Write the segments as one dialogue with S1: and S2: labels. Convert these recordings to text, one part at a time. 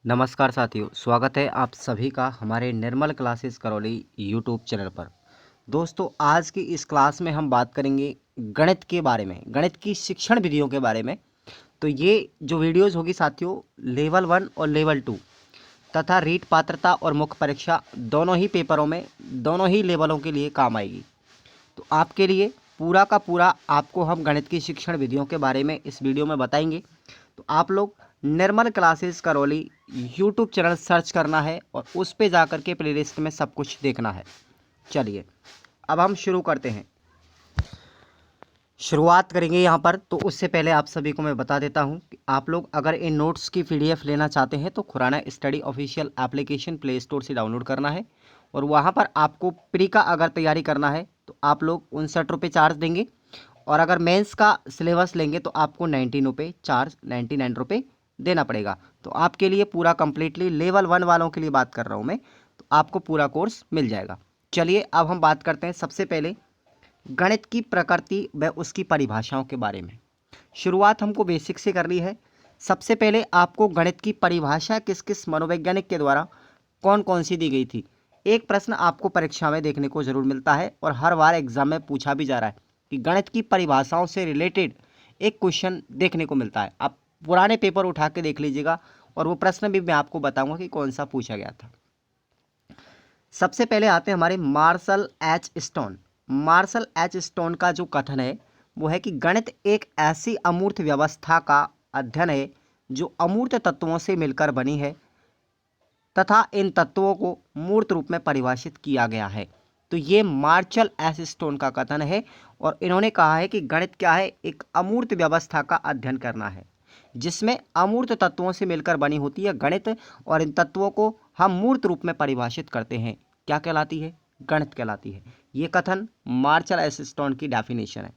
S1: नमस्कार साथियों, स्वागत है आप सभी का हमारे निर्मल क्लासेस करौली यूट्यूब चैनल पर। दोस्तों, आज की इस क्लास में हम बात करेंगे गणित के बारे में, गणित की शिक्षण विधियों के बारे में। तो ये जो वीडियोज़ होगी साथियों, लेवल 1 और लेवल 2 तथा रीट पात्रता और मुख्य परीक्षा दोनों ही पेपरों में, दोनों ही लेवलों के लिए काम आएगी। तो आपके लिए पूरा का पूरा आपको हम गणित की शिक्षण विधियों के बारे में इस वीडियो में बताएंगे। तो आप लोग Nirmal classes Karauli YouTube channel search करना है और उस पे जाकर के प्लेलिस्ट में सब कुछ देखना है। चलिए अब हम शुरू करते हैं, शुरुआत करेंगे यहाँ पर। तो उससे पहले आप सभी को मैं बता देता हूँ कि आप लोग अगर इन नोट्स की पीडीएफ लेना चाहते हैं तो Khurana study official application play store से डाउनलोड करना है और वहाँ पर आपको प्री का अगर तैयारी करना है तो आप लोग 59 रुपये चार्ज देंगे और अगर मेंस का सिलेबस लेंगे तो आपको 19 रुपये चार्ज 99 रुपये देना पड़ेगा। तो आपके लिए पूरा कंप्लीटली लेवल 1 वालों के लिए बात कर रहा हूँ मैं, तो आपको पूरा कोर्स मिल जाएगा। चलिए अब हम बात करते हैं सबसे पहले गणित की प्रकृति व उसकी परिभाषाओं के बारे में। शुरुआत हमको बेसिक से करनी है। सबसे पहले आपको गणित की परिभाषा किस किस मनोवैज्ञानिक के द्वारा कौन कौन सी दी गई थी। एक प्रश्न आपको परीक्षा में देखने को जरूर मिलता है और हर बार एग्जाम में पूछा भी जा रहा है कि गणित की परिभाषाओं से रिलेटेड एक क्वेश्चन देखने को मिलता है। आप पुराने पेपर उठा के देख लीजिएगा और वो प्रश्न भी मैं आपको बताऊंगा कि कौन सा पूछा गया था। सबसे पहले आते हैं हमारे Marshall H Stone. Marshall H Stone का जो कथन है वो है कि गणित एक ऐसी अमूर्त व्यवस्था का अध्ययन है जो अमूर्त तत्वों से मिलकर बनी है तथा इन तत्वों को मूर्त रूप में परिभाषित किया गया है। तो ये मार्शल एच स्टोन का कथन है और इन्होंने कहा है कि गणित क्या है, एक अमूर्त व्यवस्था का अध्ययन करना है जिसमें अमूर्त तत्वों से मिलकर बनी होती है गणित, और इन तत्वों को हम मूर्त रूप में परिभाषित करते हैं। क्या कहलाती है? गणित कहलाती है। ये कथन मार्शल एच स्टोन की डेफिनेशन है।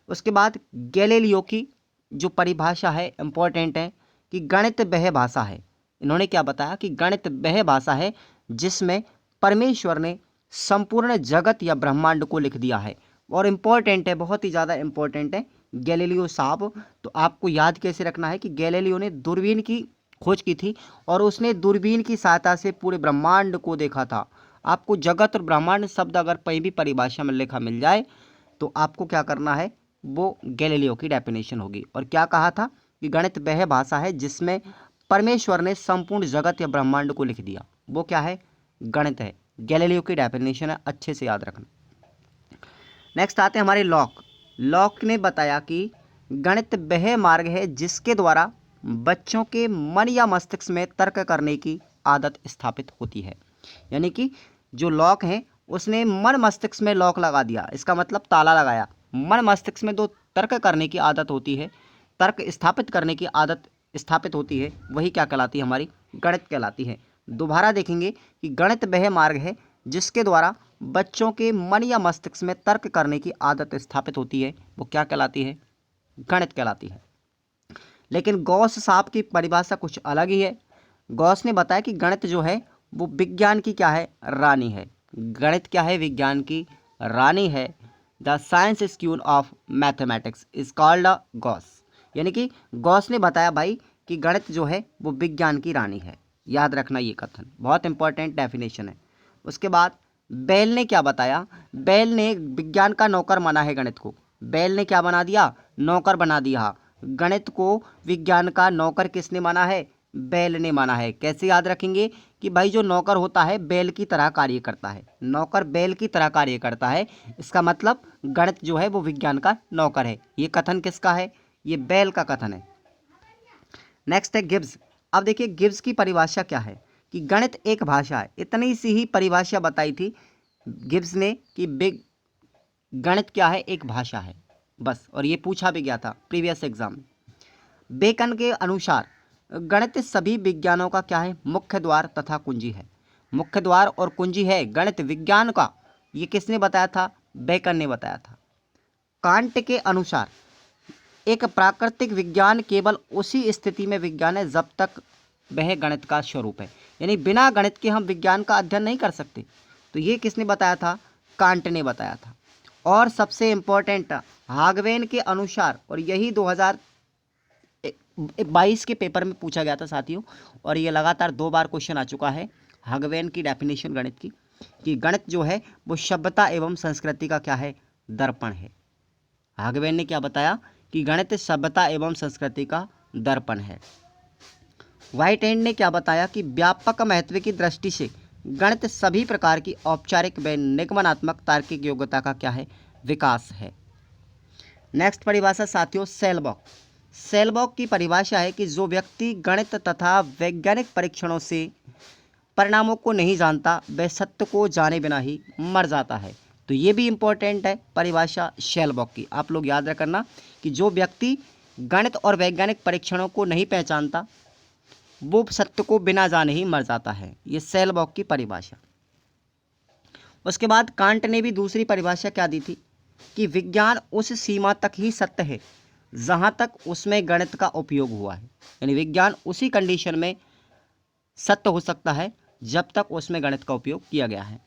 S1: उसके बाद गैलीलियो की जो परिभाषा है इंपॉर्टेंट है कि गणित वह भाषा है। इन्होंने क्या बताया कि गणित वह भाषा है जिसमें परमेश्वर ने संपूर्ण जगत या ब्रह्मांड को लिख दिया है। और इम्पोर्टेंट है, बहुत ही ज़्यादा इम्पोर्टेंट है गैलीलियो साहब। तो आपको याद कैसे रखना है कि गैलीलियो ने दूरबीन की खोज की थी और उसने दूरबीन की सहायता से पूरे ब्रह्मांड को देखा था। आपको जगत और ब्रह्मांड शब्द अगर कहीं भी परिभाषा में लिखा मिल जाए तो आपको क्या करना है, वो गैलीलियो की डेफिनेशन होगी। और क्या कहा था कि गणित वह भाषा है जिसमें परमेश्वर ने संपूर्ण जगत या ब्रह्मांड को लिख दिया। वो क्या है? गणित है। गैलीलियो की डेफिनेशन है, अच्छे से याद रखना। नेक्स्ट आते हैं हमारे लॉक। लॉक ने बताया कि गणित वह मार्ग है जिसके द्वारा बच्चों के मन या मस्तिष्क में तर्क करने की आदत स्थापित होती है। यानी कि जो लॉक है उसने मन मस्तिष्क में लॉक लगा दिया, इसका मतलब ताला लगाया। मन मस्तिष्क में जो तर्क करने की आदत होती है, तर्क स्थापित करने की आदत स्थापित होती है, वही क्या कहलाती है? हमारी गणित कहलाती है। दोबारा देखेंगे कि गणित वह मार्ग है जिसके द्वारा बच्चों के मन या मस्तिष्क में तर्क करने की आदत स्थापित होती है, वो क्या कहलाती है? गणित कहलाती है। लेकिन गॉस साहब की परिभाषा कुछ अलग ही है। गॉस ने बताया कि गणित जो है वो विज्ञान की क्या है? रानी है। गणित क्या है? विज्ञान की रानी है। The science school of mathematics is called a Gauss. यानी कि गॉस ने बताया भाई कि गणित जो है वो विज्ञान की रानी है। याद रखना ये कथन, बहुत इंपॉर्टेंट डेफिनेशन है। उसके बाद बेल ने क्या बताया? बेल ने विज्ञान का नौकर माना है गणित को। बेल ने क्या बना दिया? नौकर बना दिया। गणित को विज्ञान का नौकर किसने माना है? बैल ने माना है। कैसे याद रखेंगे कि भाई जो नौकर होता है बैल की तरह कार्य करता है, नौकर बैल की तरह कार्य करता है, इसका मतलब गणित जो है वो विज्ञान का नौकर है। ये कथन किसका है? ये बैल का कथन है। नेक्स्ट है गिब्स। अब देखिए गिब्स की परिभाषा क्या है कि गणित एक भाषा है। इतनी सी ही परिभाषा बताई थी गिब्स ने कि गणित क्या है? एक भाषा है, बस। और ये पूछा भी गया था प्रीवियस एग्जाम में। बेकन के अनुसार गणित सभी विज्ञानों का क्या है? मुख्य द्वार तथा कुंजी है। मुख्य द्वार और कुंजी है गणित विज्ञान का। ये किसने बताया था? बेकन ने बताया था। कांट के अनुसार एक प्राकृतिक विज्ञान केवल उसी स्थिति में विज्ञान है जब तक वह गणित का स्वरूप है। यानी बिना गणित के हम विज्ञान का अध्ययन नहीं कर सकते। तो ये किसने बताया था? कांट ने बताया था। और सबसे इंपॉर्टेंट हागवेन के अनुसार, और यही 22 के पेपर में पूछा गया था साथियों, और ये लगातार 2 बार क्वेश्चन आ चुका है। हगवेन की डेफिनेशन गणित की, कि गणित जो है वो सभ्यता एवं संस्कृति का क्या है, दर्पण है। हगवेन ने क्या बताया कि गणित सभ्यता एवं संस्कृति का दर्पण है। व्हाइट हैंड ने क्या बताया कि व्यापक महत्व की दृष्टि से गणित सभी प्रकार की औपचारिक व निगमनात्मक तार्किक योग्यता का क्या है, विकास है। नेक्स्ट परिभाषा साथियों, सेलबॉक। सेलबॉक की परिभाषा है कि जो व्यक्ति गणित तथा वैज्ञानिक परीक्षणों से परिणामों को नहीं जानता वह सत्य को जाने बिना ही मर जाता है। तो ये भी इम्पोर्टेंट है परिभाषा सेलबॉक की, आप लोग याद रखना कि जो व्यक्ति गणित और वैज्ञानिक परीक्षणों को नहीं पहचानता वो सत्य को बिना जाने ही मर जाता है। ये सेलबॉक की परिभाषा। उसके बाद कांट ने भी दूसरी परिभाषा क्या दी थी कि विज्ञान उस सीमा तक ही सत्य है जहाँ तक उसमें गणित का उपयोग हुआ है, यानी विज्ञान उसी कंडीशन में सत्य हो सकता है जब तक उसमें गणित का उपयोग किया गया है।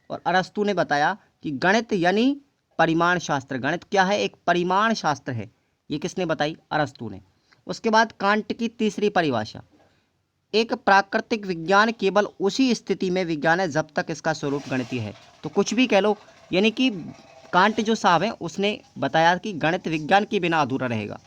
S1: और अरस्तु ने बताया कि गणित यानी परिमाण शास्त्र, गणित क्या है, एक परिमाण शास्त्र है। ये किसने बताई, अरस्तु ने। उसके बाद कांट की तीसरी परिभाषा, एक प्राकृतिक विज्ञान केवल उसी स्थिति में विज्ञान है जब तक इसका स्वरूप गणितीय है। तो कुछ भी कह लो, यानी कि कांट जो साहब हैं उसने बताया कि गणित विज्ञान के बिना अधूरा रहेगा।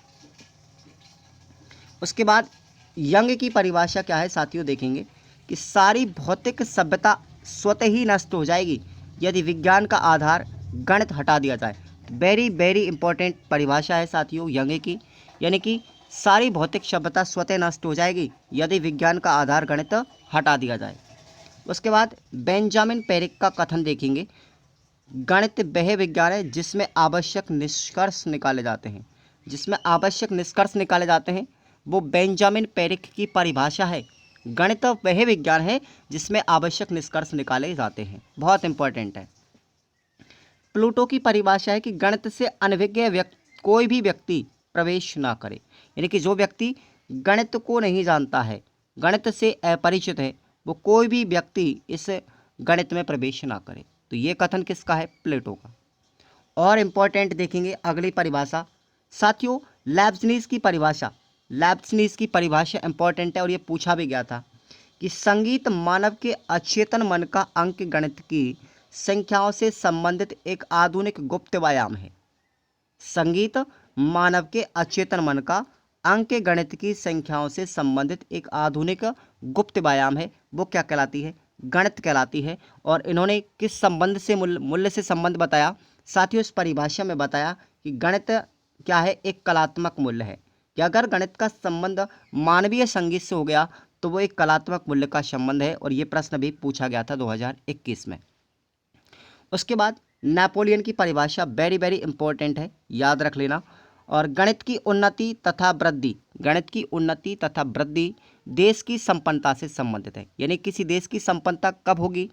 S1: उसके बाद यंग की परिभाषा क्या है साथियों, देखेंगे कि सारी भौतिक सभ्यता स्वतः ही नष्ट हो जाएगी यदि विज्ञान का आधार गणित हटा दिया जाए। वेरी वेरी इंपॉर्टेंट परिभाषा है साथियों यंग की, यानी कि सारी भौतिक सभ्यता स्वतः नष्ट हो जाएगी यदि विज्ञान का आधार गणित हटा दिया जाए। उसके बाद बेंजामिन पेरिक का कथन देखेंगे, गणित वह विज्ञान है जिसमें आवश्यक निष्कर्ष निकाले जाते हैं। जिसमें आवश्यक निष्कर्ष निकाले जाते हैं वो बेंजामिन पेरिक की परिभाषा है। गणित वह विज्ञान है जिसमें आवश्यक निष्कर्ष निकाले जाते हैं, बहुत इंपॉर्टेंट है। प्लूटो की परिभाषा है कि गणित से अनभिज्ञ कोई भी व्यक्ति प्रवेश ना करे, यानी कि जो व्यक्ति गणित को नहीं जानता है, गणित से अपरिचित है, वो कोई भी व्यक्ति इस गणित में प्रवेश ना करे। तो ये कथन किसका है, प्लेटो का। और इम्पॉर्टेंट देखेंगे अगली परिभाषा साथियों, लेब्निज़ की परिभाषा। लेब्निज़ की परिभाषा इंपॉर्टेंट है और ये पूछा भी गया था कि संगीत मानव के अचेतन मन का अंक गणित की संख्याओं से संबंधित एक आधुनिक गुप्त व्यायाम है। संगीत मानव के अचेतन मन का अंक गणित की संख्याओं से संबंधित एक आधुनिक गुप्त व्यायाम है, वो क्या कहलाती है, गणित कहलाती है। और इन्होंने किस संबंध से मूल्य से संबंध बताया साथियों, इस परिभाषा में बताया कि गणित क्या है, एक कलात्मक मूल्य है, कि अगर गणित का संबंध मानवीय संगीत से हो गया तो वो एक कलात्मक मूल्य का संबंध है। और ये प्रश्न भी पूछा गया था 2021 में। उसके बाद नेपोलियन की परिभाषा वेरी वेरी इंपॉर्टेंट है, याद रख लेना। और गणित की उन्नति तथा वृद्धि, गणित की उन्नति तथा वृद्धि देश की संपन्नता से संबंधित है, यानी किसी देश की संपन्नता कब होगी,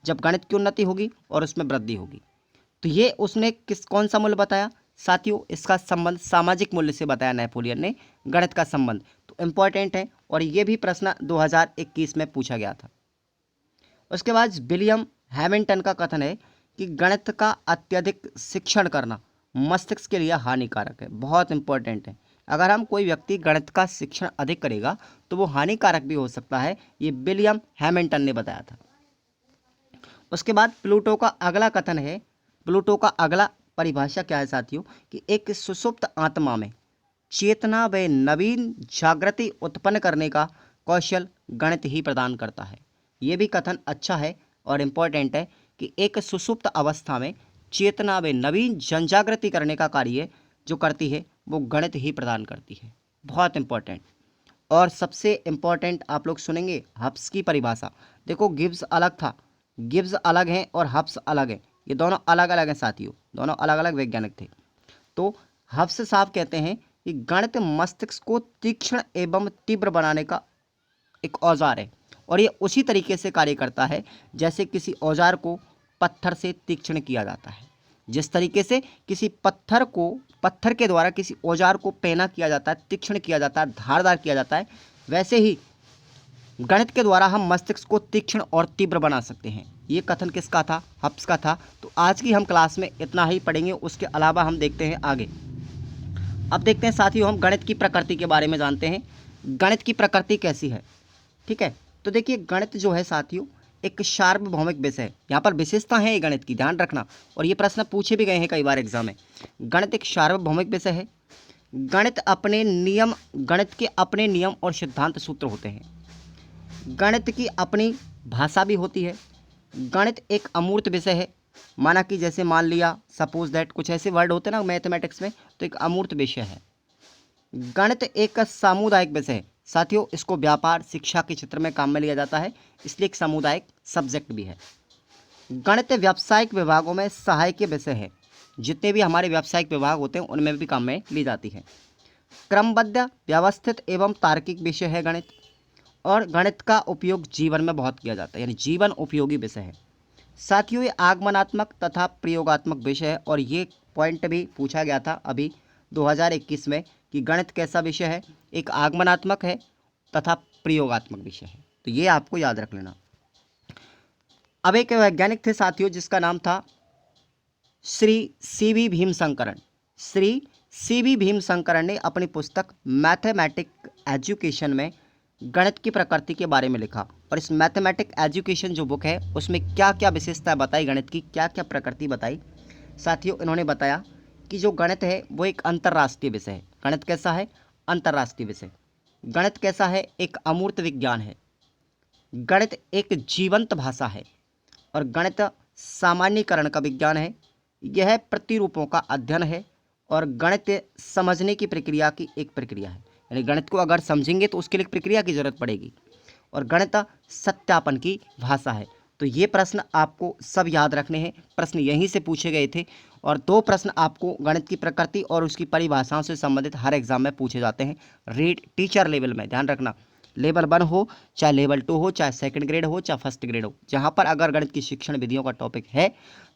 S1: जब गणित की उन्नति होगी और उसमें वृद्धि होगी। तो ये उसने कौन सा मूल्य बताया साथियों, इसका संबंध सामाजिक मूल्य से बताया नेपोलियन ने गणित का संबंध। तो इम्पॉर्टेंट है और ये भी प्रश्न 2021 में पूछा गया था। उसके बाद विलियम हैमिल्टन का कथन है कि गणित का अत्यधिक शिक्षण करना मस्तिष्क के लिए हानिकारक है, बहुत इंपॉर्टेंट है। अगर हम कोई व्यक्ति गणित का शिक्षण अधिक करेगा तो वो हानिकारक भी हो सकता है, ये विलियम हैमिल्टन ने बताया था। उसके बाद प्लूटो का अगला कथन है, प्लूटो का अगला परिभाषा क्या है साथियों, कि एक सुषुप्त आत्मा में चेतना व नवीन जागृति उत्पन्न करने का कौशल गणित ही प्रदान करता है। ये भी कथन अच्छा है और इम्पोर्टेंट है कि एक सुषुप्त अवस्था में चेतना व नवीन जनजागृति करने का कार्य जो करती है वो गणित ही प्रदान करती है, बहुत इंपॉर्टेंट। और सबसे इम्पॉर्टेंट आप लोग सुनेंगे हब्स की परिभाषा। देखो गिब्स अलग था, गिब्स अलग हैं और हब्स अलग हैं, ये दोनों अलग अलग हैं साथियों, दोनों अलग अलग वैज्ञानिक थे। तो हब्स साहब कहते हैं कि गणित मस्तिष्क को तीक्ष्ण एवं तीव्र बनाने का एक औजार है, और ये उसी तरीके से कार्य करता है जैसे किसी औजार को पत्थर से तीक्ष्ण किया जाता है। जिस तरीके से किसी पत्थर के द्वारा किसी औजार को पैना किया जाता है, तीक्ष्ण किया जाता है, धारदार किया जाता है, वैसे ही गणित के द्वारा हम मस्तिष्क को तीक्ष्ण और तीव्र बना सकते हैं। ये कथन किसका था, हब्स का था। तो आज की हम क्लास में इतना ही पढ़ेंगे, उसके अलावा हम देखते हैं आगे। अब देखते हैं साथियों, हम गणित की प्रकृति के बारे में जानते हैं। गणित की प्रकृति कैसी है, ठीक है। तो देखिए गणित जो है साथियों एक सार्वभौमिक विषय है। यहाँ पर विशेषता है ये गणित की, ध्यान रखना, और ये प्रश्न पूछे भी गए हैं कई बार एग्जाम में। गणित एक सार्वभौमिक विषय है। गणित के अपने नियम और सिद्धांत सूत्र होते हैं। गणित की अपनी भाषा भी होती है। गणित एक अमूर्त विषय है। माना कि जैसे मान लिया सपोज दैट, कुछ ऐसे वर्ड होते हैं ना मैथमेटिक्स में, तो एक अमूर्त विषय है। गणित एक सामुदायिक विषय है साथियों, इसको व्यापार शिक्षा के क्षेत्र में काम में लिया जाता है, इसलिए एक सामुदायिक सब्जेक्ट भी है। गणित व्यावसायिक विभागों में सहायक विषय है। जितने भी हमारे व्यावसायिक विभाग होते हैं उनमें भी काम में ली जाती है। क्रमबद्ध व्यवस्थित एवं तार्किक विषय है गणित, और गणित का उपयोग जीवन में बहुत किया जाता है, यानी जीवन उपयोगी विषय है। साथियों ये आगमनात्मक तथा प्रयोगात्मक विषय है, और ये पॉइंट भी पूछा गया था अभी 2021 में कि गणित कैसा विषय है, एक आगमनात्मक है तथा प्रयोगात्मक विषय है, तो ये आपको याद रख लेना। अब एक वैज्ञानिक थे साथियों जिसका नाम था श्री सी.वी. भीमशंकरन। श्री सी.वी. भीमशंकरन ने अपनी पुस्तक मैथमेटिक एजुकेशन में गणित की प्रकृति के बारे में लिखा, और इस मैथमेटिक एजुकेशन जो बुक है उसमें क्या क्या विशेषता बताई, गणित की क्या क्या प्रकृति बताई साथियों। इन्होंने बताया कि जो गणित है वो एक अंतर्राष्ट्रीय विषय है। गणित कैसा है, अंतर्राष्ट्रीय विषय। गणित कैसा है, एक अमूर्त विज्ञान है। गणित एक जीवंत भाषा है, और गणित सामान्यीकरण का विज्ञान है। यह प्रतिरूपों का अध्ययन है, और गणित समझने की प्रक्रिया की एक प्रक्रिया है, यानी गणित को अगर समझेंगे तो उसके लिए प्रक्रिया की जरूरत पड़ेगी, और गणित सत्यापन की भाषा है। तो ये प्रश्न आपको सब याद रखने हैं, प्रश्न यहीं से पूछे गए थे, और 2 प्रश्न आपको गणित की प्रकृति और उसकी परिभाषाओं से संबंधित हर एग्जाम में पूछे जाते हैं रीड टीचर लेवल में। ध्यान रखना, लेवल 1 हो चाहे लेवल 2 हो, चाहे सेकंड ग्रेड हो चाहे फर्स्ट ग्रेड हो, जहाँ पर अगर गणित की शिक्षण विधियों का टॉपिक है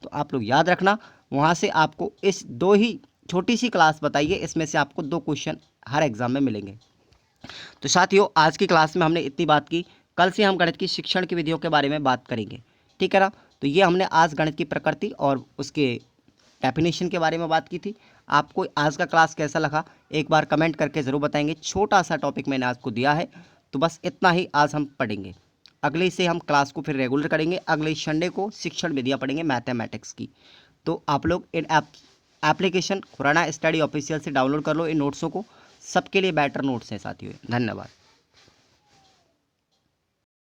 S1: तो आप लोग याद रखना, वहाँ से आपको इस 2 ही छोटी सी क्लास बताइए, इसमें से आपको 2 क्वेश्चन हर एग्जाम में मिलेंगे। तो साथियों आज की क्लास में हमने इतनी बात की, कल से हम गणित की शिक्षण की विधियों के बारे में बात करेंगे, ठीक है ना। तो ये हमने आज गणित की प्रकृति और उसके डेफिनेशन के बारे में बात की थी। आपको आज का क्लास कैसा लगा एक बार कमेंट करके ज़रूर बताएंगे। छोटा सा टॉपिक मैंने आपको दिया है, तो बस इतना ही आज हम पढ़ेंगे। अगले से हम क्लास को फिर रेगुलर करेंगे। अगले संडे को शिक्षण विधियाँ पढ़ेंगे मैथमेटिक्स की। तो आप लोग इन एप्लीकेशन खुराना स्टडी ऑफिशियल से डाउनलोड कर लो इन नोट्सों को, सबके लिए बेटर नोट्स हैं साथियों। धन्यवाद।